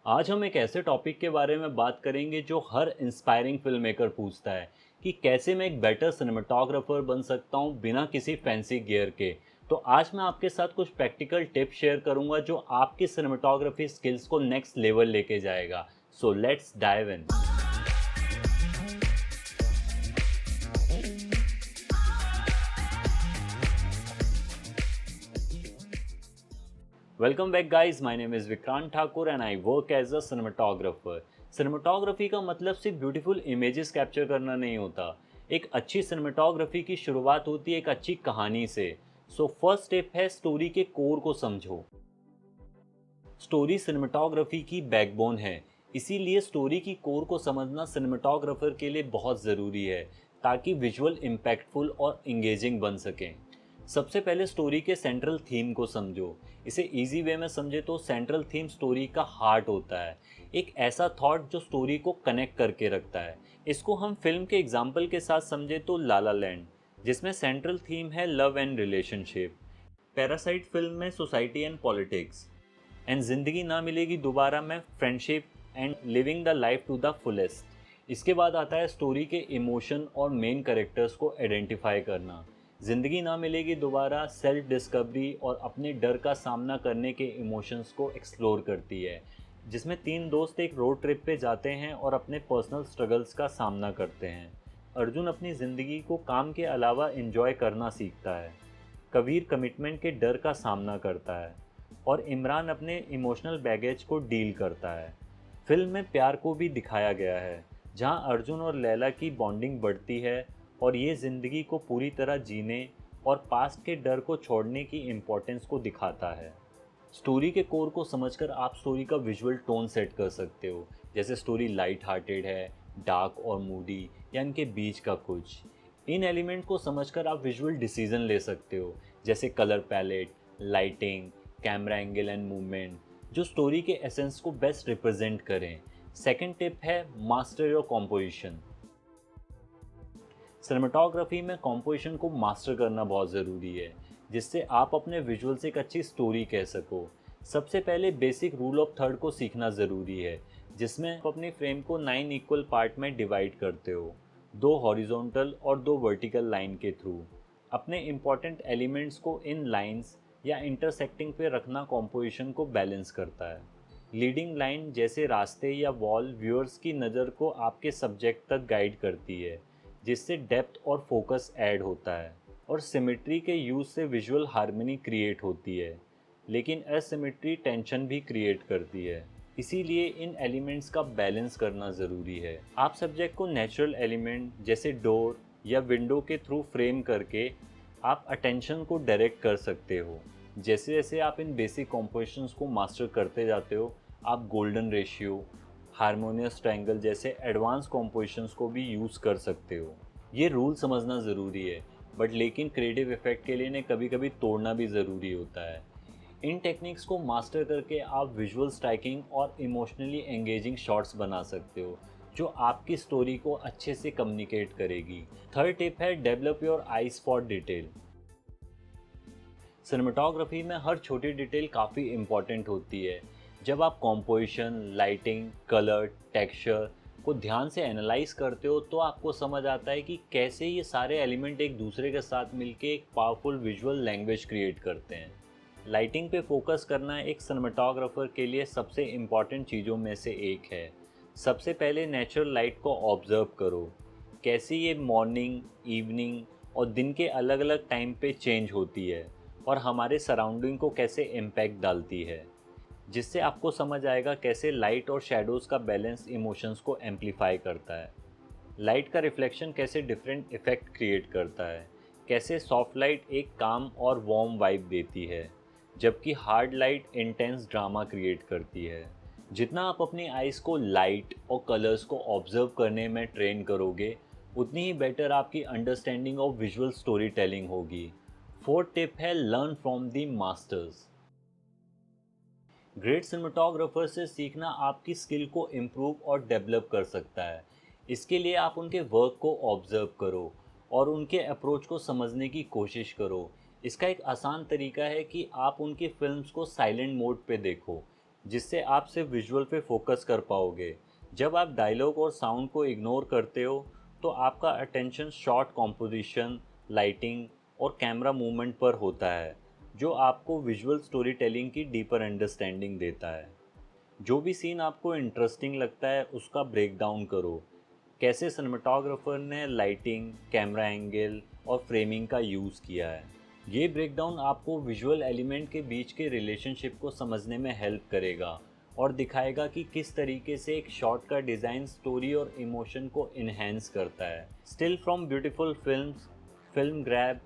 आज हम एक ऐसे टॉपिक के बारे में बात करेंगे जो हर इंस्पायरिंग फिल्म मेकर पूछता है कि कैसे मैं एक बेटर सिनेमाटोग्राफर बन सकता हूँ बिना किसी फैंसी गियर के। तो आज मैं आपके साथ कुछ प्रैक्टिकल टिप्स शेयर करूंगा जो आपकी सिनेमाटोग्राफी स्किल्स को नेक्स्ट लेवल लेके जाएगा। So let's dive in. Welcome back guys, my name is Vikrant Thakur and I work as a cinematographer. Cinematography का मतलब सिर्फ ब्यूटीफुल इमेजेस कैप्चर करना नहीं होता। एक अच्छी सिनेमाटोग्राफी की शुरुआत होती है एक अच्छी कहानी से। सो फर्स्ट स्टेप है स्टोरी के कोर को समझो। स्टोरी सिनेमाटोग्राफी की बैकबोन है, इसीलिए स्टोरी की कोर को समझना सिनेमाटोग्राफर के लिए बहुत ज़रूरी है ताकि विजुअल इम्पैक्टफुल और इंगेजिंग बन सकें। सबसे पहले स्टोरी के सेंट्रल थीम को समझो। इसे इजी वे में समझे तो सेंट्रल थीम स्टोरी का हार्ट होता है, एक ऐसा थॉट जो स्टोरी को कनेक्ट करके रखता है। इसको हम फिल्म के एग्जाम्पल के साथ समझे तो लाला लैंड, जिसमें सेंट्रल थीम है love and relationship. Parasite film में society and politics. And Zindagi Na Milegi Dobara में friendship and living the life to the fullest. इसके बाद आता है स्टोरी के इमोशन और मेन कैरेक्टर्स को आइडेंटिफाई करना। ज़िंदगी ना मिलेगी दोबारा सेल्फ डिस्कवरी और अपने डर का सामना करने के इमोशंस को एक्सप्लोर करती है, जिसमें तीन दोस्त एक रोड ट्रिप पे जाते हैं और अपने पर्सनल स्ट्रगल्स का सामना करते हैं। अर्जुन अपनी ज़िंदगी को काम के अलावा एंजॉय करना सीखता है। कबीर कमिटमेंट के डर का सामना करता है और इमरान अपने इमोशनल बैगेज को डील करता है। फिल्म में प्यार को भी दिखाया गया है, जहां अर्जुन और लैला की बॉन्डिंग बढ़ती है और ये ज़िंदगी को पूरी तरह जीने और पास्ट के डर को छोड़ने की इम्पोर्टेंस को दिखाता है। स्टोरी के कोर को समझकर आप स्टोरी का विजुअल टोन सेट कर सकते हो, जैसे स्टोरी लाइट हार्टेड है, डार्क और मूडी, या इनके बीच का कुछ। इन एलिमेंट को समझकर आप विजुअल डिसीजन ले सकते हो, जैसे colour palette, lighting, camera angle and movement, जो स्टोरी के एसेंस को बेस्ट रिप्रेजेंट करें। सेकंड टिप है मास्टर योर कॉम्पोजिशन। सिनेमाटोग्राफी में कॉम्पोजिशन को मास्टर करना बहुत ज़रूरी है, जिससे आप अपने विजुअल से एक अच्छी स्टोरी कह सको। सबसे पहले बेसिक रूल ऑफ थर्ड को सीखना ज़रूरी है, जिसमें आप अपनी फ्रेम को 9 इक्वल पार्ट में डिवाइड करते हो, 2 हॉरिजॉन्टल और 2 वर्टिकल लाइन के थ्रू। अपने इम्पॉर्टेंट एलिमेंट्स को इन लाइंस या इंटरसेक्टिंग पे रखना कॉम्पोजिशन को बैलेंस करता है। लीडिंग लाइन जैसे रास्ते या वॉल व्यूअर्स की नज़र को आपके सब्जेक्ट तक गाइड करती है, जिससे डेप्थ और फोकस ऐड होता है। और सिमेट्री के यूज़ से विजुअल हार्मनी क्रिएट होती है, लेकिन असिमेट्री टेंशन भी क्रिएट करती है। इसीलिए इन एलिमेंट्स का बैलेंस करना ज़रूरी है। आप सब्जेक्ट को नेचुरल एलिमेंट जैसे डोर या विंडो के थ्रू फ्रेम करके आप अटेंशन को डायरेक्ट कर सकते हो। जैसे जैसे आप इन बेसिक कॉम्पोजिशंस को मास्टर करते जाते हो, आप गोल्डन रेशियो, हारमोनियस ट्रायंगल जैसे एडवांस कॉम्पोजिशंस को भी यूज़ कर सकते हो। ये रूल समझना ज़रूरी है, बट लेकिन क्रिएटिव इफेक्ट के लिए इन्हें कभी कभी तोड़ना भी ज़रूरी होता है। इन टेक्निक्स को मास्टर करके आप विजुअल स्ट्राइकिंग और इमोशनली एंगेजिंग शॉट्स बना सकते हो, जो आपकी स्टोरी को अच्छे से कम्युनिकेट करेगी। थर्ड टिप है develop your eyes for detail. Cinematography में हर छोटी डिटेल काफ़ी इम्पॉर्टेंट होती है। जब आप कॉम्पोजिशन, लाइटिंग, कलर, टेक्सचर को ध्यान से एनालाइज करते हो तो आपको समझ आता है कि कैसे ये सारे एलिमेंट एक दूसरे के साथ मिलके एक पावरफुल विजुअल लैंग्वेज क्रिएट करते हैं। लाइटिंग पे फोकस करना एक सिनेमाटोग्राफर के लिए सबसे इम्पॉर्टेंट चीज़ों में से एक है। सबसे पहले नेचुरल लाइट को ऑब्जर्व करो, कैसे ये मॉर्निंग, इवनिंग और दिन के अलग अलग टाइम पे चेंज होती है और हमारे सराउंडिंग को कैसे इम्पैक्ट डालती है, जिससे आपको समझ आएगा कैसे लाइट और शैडोज़ का बैलेंस इमोशंस को एम्पलीफाई करता है। लाइट का रिफ्लेक्शन कैसे डिफरेंट इफ़ेक्ट क्रिएट करता है, कैसे सॉफ्ट लाइट एक काम और वार्म वाइब देती है, जबकि hard light intense drama create करती है। जितना आप अपनी आइज़ को लाइट और कलर्स को ऑब्जर्व करने में ट्रेन करोगे, उतनी ही बेटर आपकी understanding of visual story telling होगी। फोर्थ टिप है learn from the masters. Great cinematographer से सीखना आपकी स्किल को इम्प्रूव और डेवलप कर सकता है। इसके लिए आप उनके वर्क को ऑब्जर्व करो और उनके अप्रोच को समझने की कोशिश करो। इसका एक आसान तरीका है कि आप उनकी फिल्म्स को साइलेंट मोड पे देखो, जिससे आप सिर्फ विजुअल पे फोकस कर पाओगे। जब आप डायलॉग और साउंड को इग्नोर करते हो तो आपका अटेंशन शॉट कॉम्पोजिशन, लाइटिंग और कैमरा मूवमेंट पर होता है, जो आपको विजुअल स्टोरी टेलिंग की डीपर अंडरस्टैंडिंग देता है। जो भी सीन आपको इंटरेस्टिंग लगता है उसका ब्रेक डाउन करो। कैसे सिनेमाटोग्राफर ने लाइटिंग, कैमरा एंगल और फ्रेमिंग का यूज़ किया है। ये ब्रेकडाउन आपको विजुअल एलिमेंट के बीच के रिलेशनशिप को समझने में हेल्प करेगा और दिखाएगा कि किस तरीके से एक शॉट का डिज़ाइन स्टोरी और इमोशन को इन्हेंस करता है। Still from beautiful films, film grab,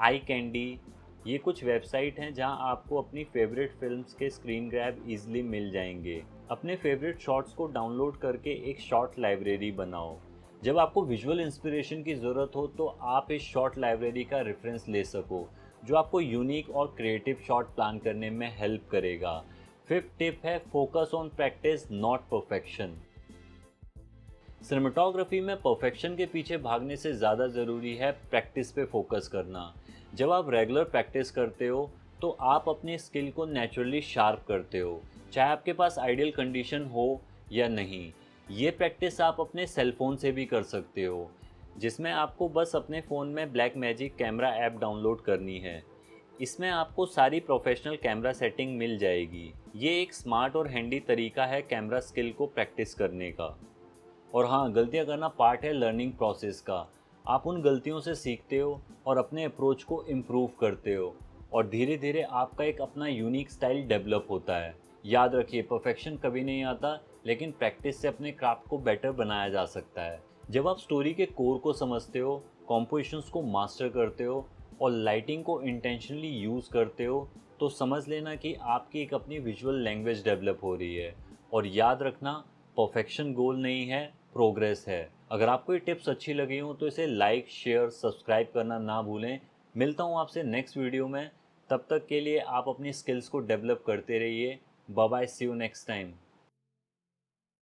eye candy, ये कुछ वेबसाइट हैं जहां आपको अपनी फेवरेट फिल्म्स के स्क्रीन ग्रैब इजीली मिल जाएंगे। अपने फेवरेट शॉट्स को डाउनलोड करके एक शॉर्ट लाइब्रेरी बनाओ। जब आपको विजुअल इंस्पिरेशन की ज़रूरत हो तो आप इस शॉर्ट लाइब्रेरी का रेफरेंस ले सको, जो आपको यूनिक और क्रिएटिव शॉट प्लान करने में हेल्प करेगा। फिफ्थ टिप है focus on practice not perfection. Cinematography में परफेक्शन के पीछे भागने से ज़्यादा ज़रूरी है प्रैक्टिस पे फोकस करना। जब आप रेगुलर प्रैक्टिस करते हो तो आप अपनी स्किल को नेचुरली शार्प करते हो, चाहे आपके पास आइडियल कंडीशन हो या नहीं। ये प्रैक्टिस आप अपने सेल फोन से भी कर सकते हो, जिसमें आपको बस अपने फ़ोन में black magic camera app download करनी है। इसमें आपको सारी प्रोफेशनल कैमरा सेटिंग मिल जाएगी। ये एक स्मार्ट और हैंडी तरीका है कैमरा स्किल को प्रैक्टिस करने का। और हाँ, गलतियाँ करना पार्ट है लर्निंग प्रोसेस का। आप उन गलतियों से सीखते हो और अपने अप्रोच को इम्प्रूव करते हो, और धीरे धीरे आपका एक अपना यूनिक स्टाइल डेवलप होता है। याद रखिए, परफेक्शन कभी नहीं आता, लेकिन प्रैक्टिस से अपने क्राफ्ट को बेटर बनाया जा सकता है। जब आप स्टोरी के कोर को समझते हो, कॉम्पोजिशंस को मास्टर करते हो और लाइटिंग को इंटेंशनली यूज़ करते हो, तो समझ लेना कि आपकी एक अपनी विजुअल लैंग्वेज डेवलप हो रही है। और याद रखना, परफेक्शन गोल नहीं है, प्रोग्रेस है। अगर आपको ये टिप्स अच्छी लगी हो तो इसे लाइक, शेयर, सब्सक्राइब करना ना भूलें। मिलता हूँ आपसे नेक्स्ट वीडियो में। तब तक के लिए आप अपनी स्किल्स को डेवलप करते रहिए। Bye bye, see you next time.